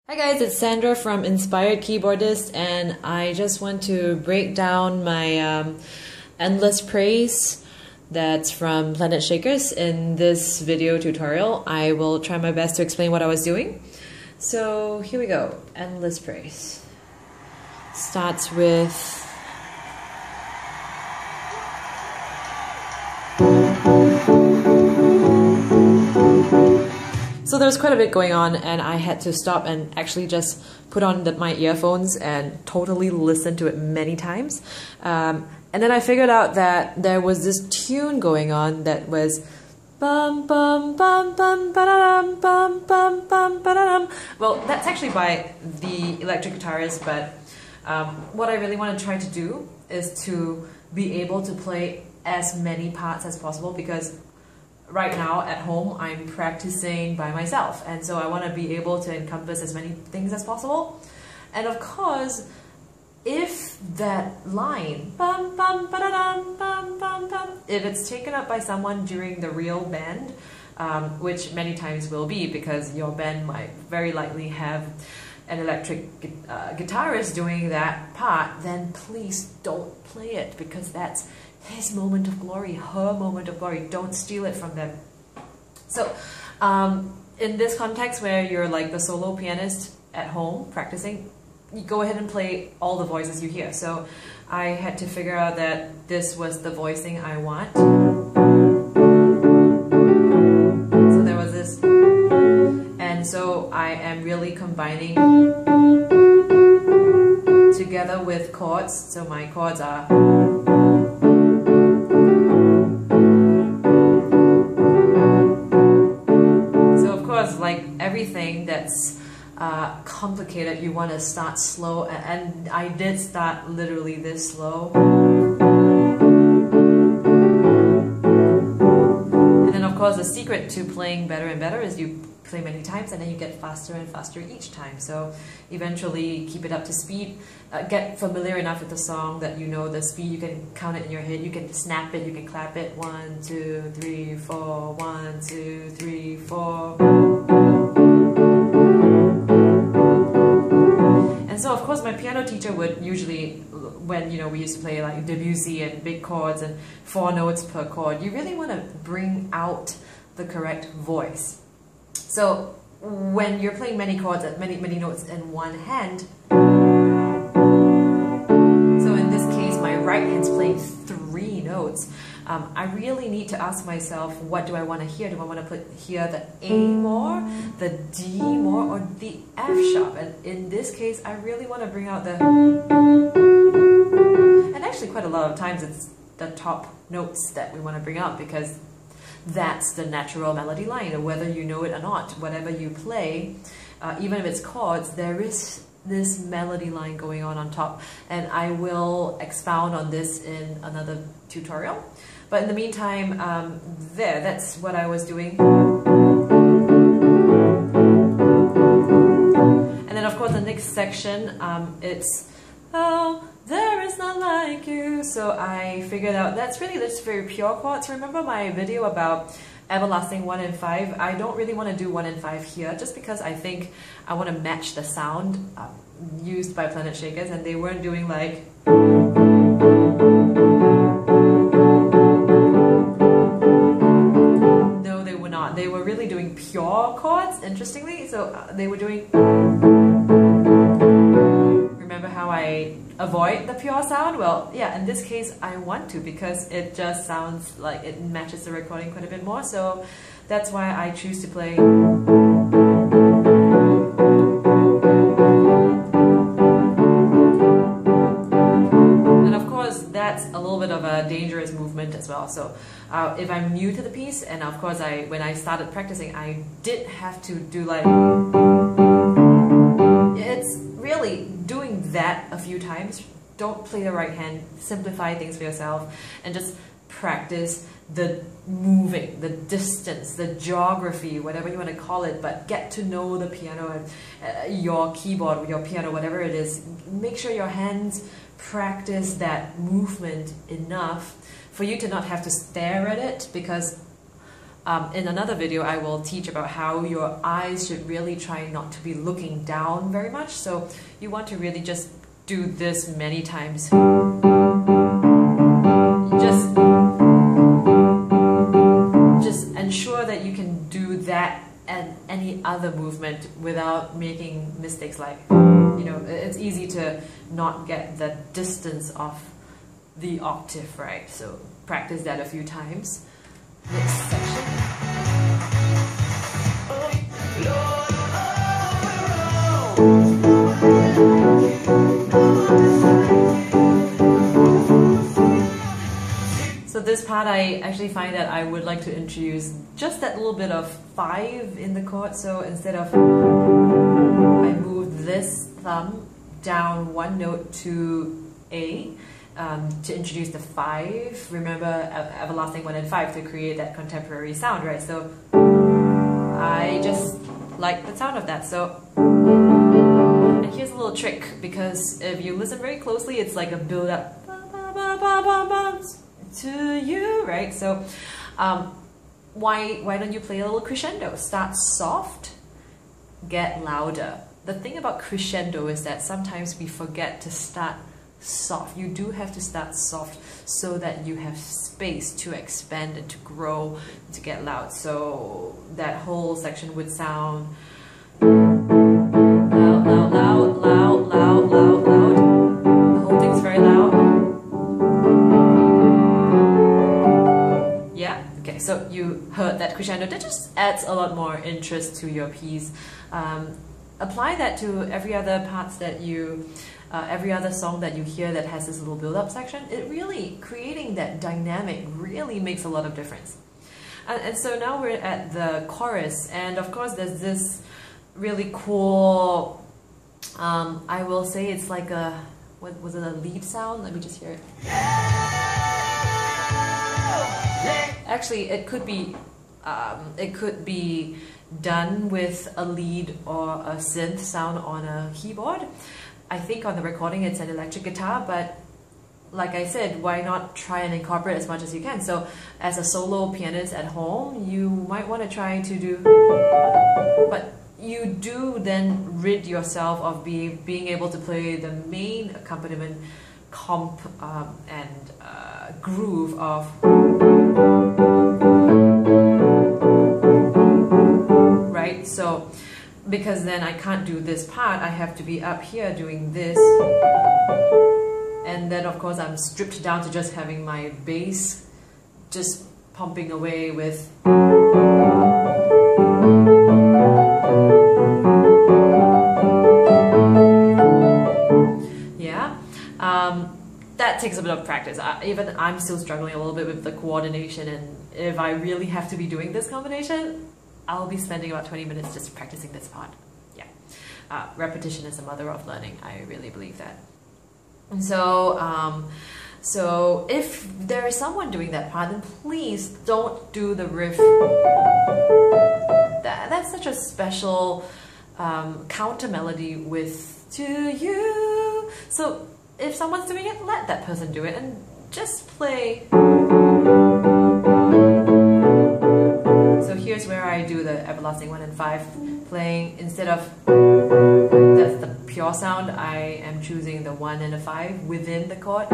Hi guys, it's Sandra from Inspired Keyboardist, and I just want to break down my endless praise that's from Planetshakers. In this video tutorial, I will try my best to explain what I was doing. So here we go, endless praise. Starts with so there was quite a bit going on, and I had to stop and actually just put on my earphones and totally listen to it many times. And then I figured out that there was this tune going on that was bum bum bum bum ba-da-dum bum bum bum ba-da-dum. Well, that's actually by the electric guitarist, but what I really want to try to do is to be able to play as many parts as possible, because right now at home I'm practicing by myself, and so I want to be able to encompass as many things as possible. And of course, if that line bum bum ba-da-dum bum bum bum, if it's taken up by someone during the real band, which many times will be, because your band might very likely have an electric guitarist doing that part, then please don't play it, because that's his moment of glory, her moment of glory. Don't steal it from them. So in this context where you're like the solo pianist at home practicing, you go ahead and play all the voices you hear. So I had to figure out that this was the voicing I want. So there was this, and so I am really combining together with chords. So my chords are like everything that's complicated, you want to start slow, and I did start literally this slow. And then of course the secret to playing better and better is you play many times, and then you get faster and faster each time. So eventually keep it up to speed, get familiar enough with the song that you know the speed, you can count it in your head, you can snap it, you can clap it, 1 2 3 4, 1 2 3 4. And so of course my piano teacher would usually, when we used to play like Debussy and big chords and 4 notes per chord, you really want to bring out the correct voice. So when you're playing many chords at many notes in one hand, so in this case my right hand's playing 3 notes, I really need to ask myself, what do I want to hear? Do I want to hear the A more, the D more, or the F sharp? And in this case I really want to bring out the, and actually quite a lot of times it's the top notes that we want to bring out, because that's the natural melody line, whether you know it or not. Whatever you play, even if it's chords, there is this melody line going on top, and I will expound on this in another tutorial. But in the meantime, that's what I was doing. And then of course the next section, it's oh, there is none like you. So I figured out that's very pure chords. Remember my video about everlasting 1 and 5? I don't really want to do 1 and 5 here, just because I think I want to match the sound used by Planetshakers, and they weren't doing like, no, they were not. They were really doing pure chords, interestingly. So they were doing, remember how I avoid the pure sound? Well, yeah, in this case I want to, because it just sounds like it matches the recording quite a bit more. So that's why I choose to play. And of course that's a little bit of a dangerous movement as well. So if I'm new to the piece, and of course when I started practicing I did have to do like, it's really doing that a few times. Don't play the right hand, simplify things for yourself, and just practice the moving, the distance, the geography, whatever you want to call it, but get to know the piano and your keyboard, your piano, whatever it is. Make sure your hands practice that movement enough for you to not have to stare at it, because In another video, I will teach about how your eyes should really try not to be looking down very much. So you want to really just do this many times. Just ensure that you can do that and any other movement without making mistakes like, you know, it's easy to not get the distance of the octave right. So practice that a few times. Next section. So this part, I actually find that I would like to introduce just that little bit of 5 in the chord. So instead of, I move this thumb down 1 note to A to introduce the 5. Remember everlasting 1 and 5 to create that contemporary sound, right? So I just like the sound of that. So, and here's a little trick, because if you listen very closely, it's like a build up to you, right? So why don't you play a little crescendo? Start soft, get louder. The thing about crescendo is that sometimes we forget to start soft. You do have to start soft so that you have space to expand and to grow, to get loud. So that whole section would sound loud, loud, loud, loud, loud, loud, loud. The whole thing's very loud. Yeah, okay, so you heard that crescendo. That just adds a lot more interest to your piece. Apply that to every other parts that you every other song that you hear that has this little build-up section. It really, creating that dynamic really makes a lot of difference. And so now we're at the chorus, and of course there's this really cool, I will say it's like a, what was it, a lead sound? Let me just hear it. Actually, it could be done with a lead or a synth sound on a keyboard. I think on the recording it's an electric guitar, but like I said, why not try and incorporate as much as you can? So as a solo pianist at home, you might want to try to do, but you do then rid yourself of being able to play the main accompaniment comp and groove of, right? So because then I can't do this part, I have to be up here doing this, and then of course I'm stripped down to just having my bass just pumping away with, yeah. That takes a bit of practice. Even I'm still struggling a little bit with the coordination, and if I really have to be doing this combination, I'll be spending about 20 minutes just practicing this part. Yeah, repetition is the mother of learning. I really believe that. And so, so if there is someone doing that part, then please don't do the riff. That's such a special counter melody with "to you." So if someone's doing it, let that person do it and just play. So here's where I do the everlasting 1 and 5, playing instead of, that's the pure sound, I am choosing the 1 and a 5 within the chord.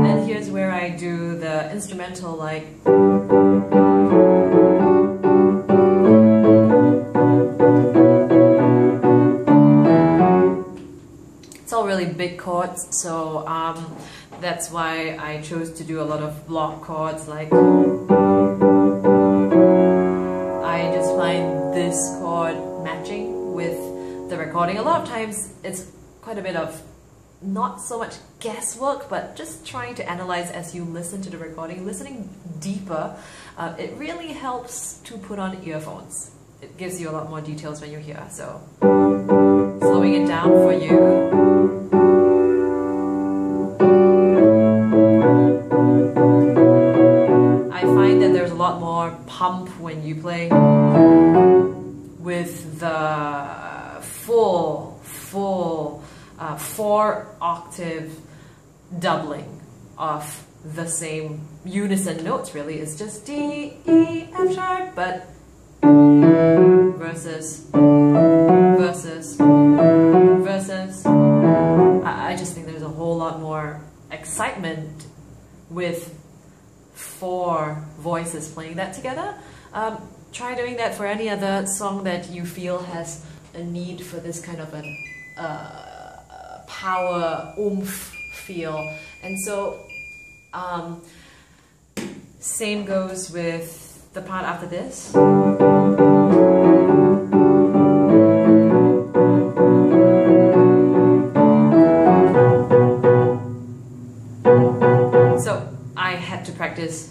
And here's where I do the instrumental, like, really big chords, so that's why I chose to do a lot of block chords. Like, I just find this chord matching with the recording. A lot of times it's quite a bit of not so much guesswork, but just trying to analyze as you listen to the recording, listening deeper. It really helps to put on earphones. It gives you a lot more details when you hear. So slowing it down for you. I lot more pump when you play with the 4-octave doubling of the same unison notes, really. It's just D, E, F sharp, but versus, versus, versus. I just think there's a whole lot more excitement with 4 voices playing that together. Try doing that for any other song that you feel has a need for this kind of an power, oomph feel. And so same goes with the part after this. So I had to practice.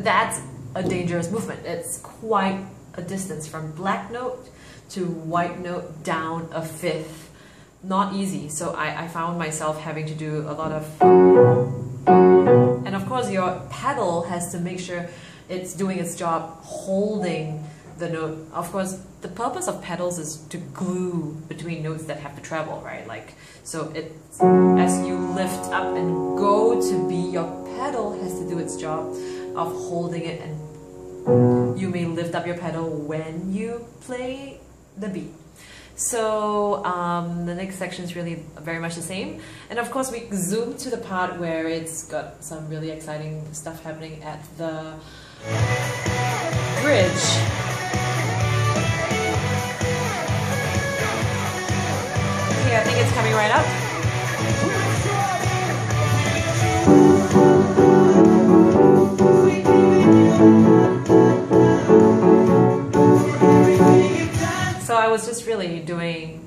That's a dangerous movement. It's quite a distance from black note to white note down a fifth. Not easy. So I found myself having to do a lot of... And of course your pedal has to make sure it's doing its job holding the note. Of course, the purpose of pedals is to glue between notes that have to travel, right? Like, so it's, as you lift up and go to be, your pedal has to do its job of holding it, and you may lift up your pedal when you play the beat. So the next section is really very much the same. And of course we zoom to the part where it's got some really exciting stuff happening at the bridge. Okay, I think it's coming right up. So I was just really doing...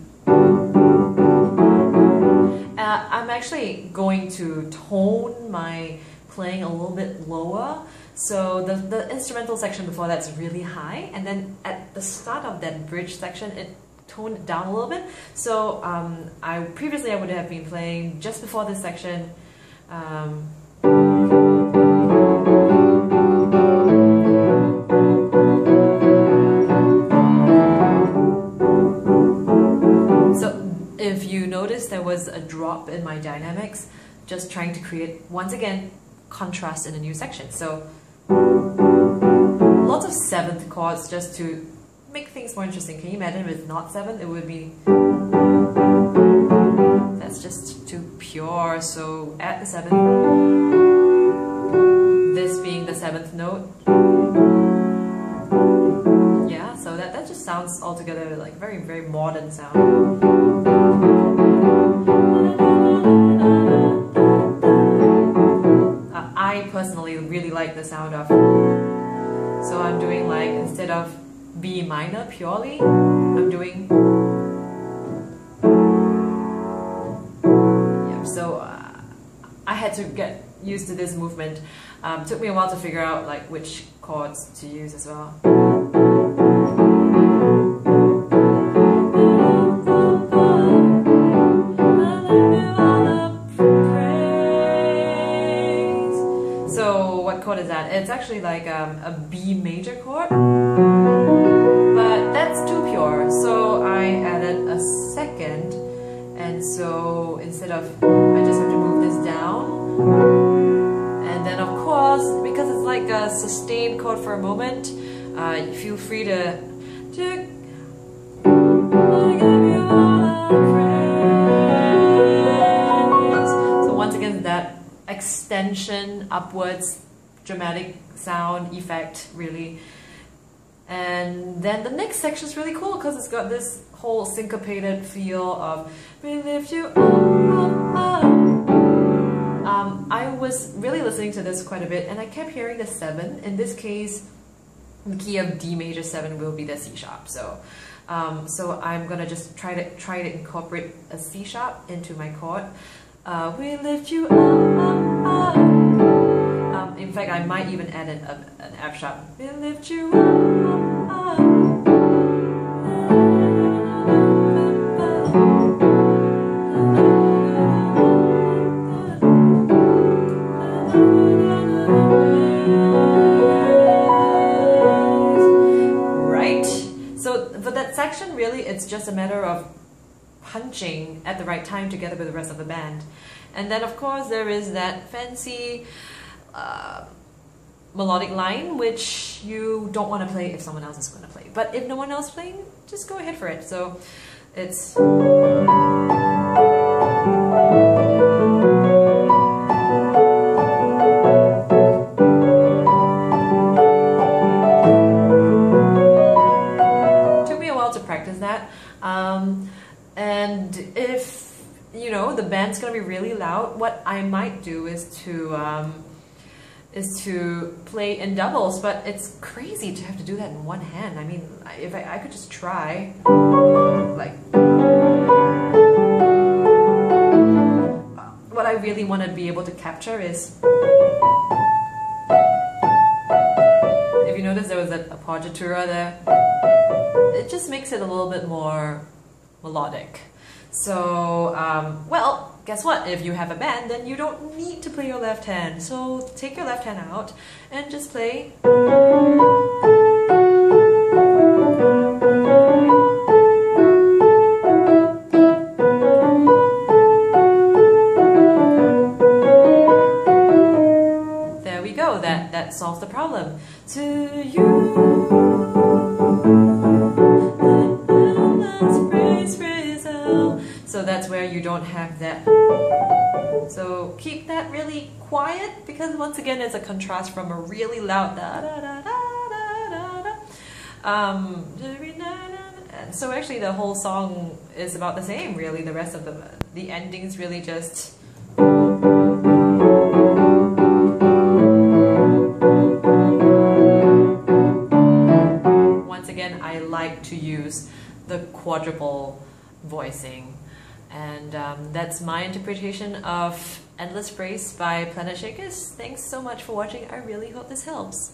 I'm actually going to tone my playing a little bit lower. So the instrumental section before that's really high, and then at the start of that bridge section it toned it down a little bit. So previously I would have been playing just before this section. If you notice, there was a drop in my dynamics, just trying to create, once again, contrast in a new section. So lots of 7th chords just to make things more interesting. Can you imagine if it's not 7th? It would be... That's just too pure. So add the 7th. This being the 7th note. Yeah, so that just sounds altogether like very, very modern sound. I personally really like the sound of, so I'm doing like, instead of B minor purely, I'm doing, yeah, so I had to get used to this movement. Took me a while to figure out like which chords to use as well. Chord is that? It's actually like a B major chord, but that's too pure, so I added a 2nd, and so instead of, I just have to move this down, and then of course, because it's like a sustained chord for a moment, you feel free to so once again, that extension upwards, dramatic sound effect, really. And then the next section is really cool because it's got this whole syncopated feel of we lift you up, up. I was really listening to this quite a bit, and I kept hearing the 7. In this case, the key of D major 7 will be the C sharp. So so I'm gonna just try to incorporate a C sharp into my chord. We lift you up, up. In fact, I might even add an F sharp. We lift you up, right? So for that section, really, it's just a matter of punching at the right time together with the rest of the band. And then of course there is that fancy melodic line which you don't want to play if someone else is going to play. But if no one else is playing, just go ahead for it. So it's... and if, you know, the band's gonna be really loud, what I might do is to play in doubles, but it's crazy to have to do that in one hand. I mean, if I could just try, like, what I really want to be able to capture is, if you notice there was a appoggiatura there, it just makes it a little bit more melodic. So, well, guess what? If you have a band, then you don't need to play your left hand. So take your left hand out and just play. There we go. That solves the problem. To you. So that's where you don't have that. So keep that really quiet, because once again it's a contrast from a really loud da da da da da da. And so actually the whole song is about the same, really. The rest of the ending's really just. Once again, I like to use the quadruple voicing. And that's my interpretation of Endless Praise by Planetshakers. Thanks so much for watching. I really hope this helps.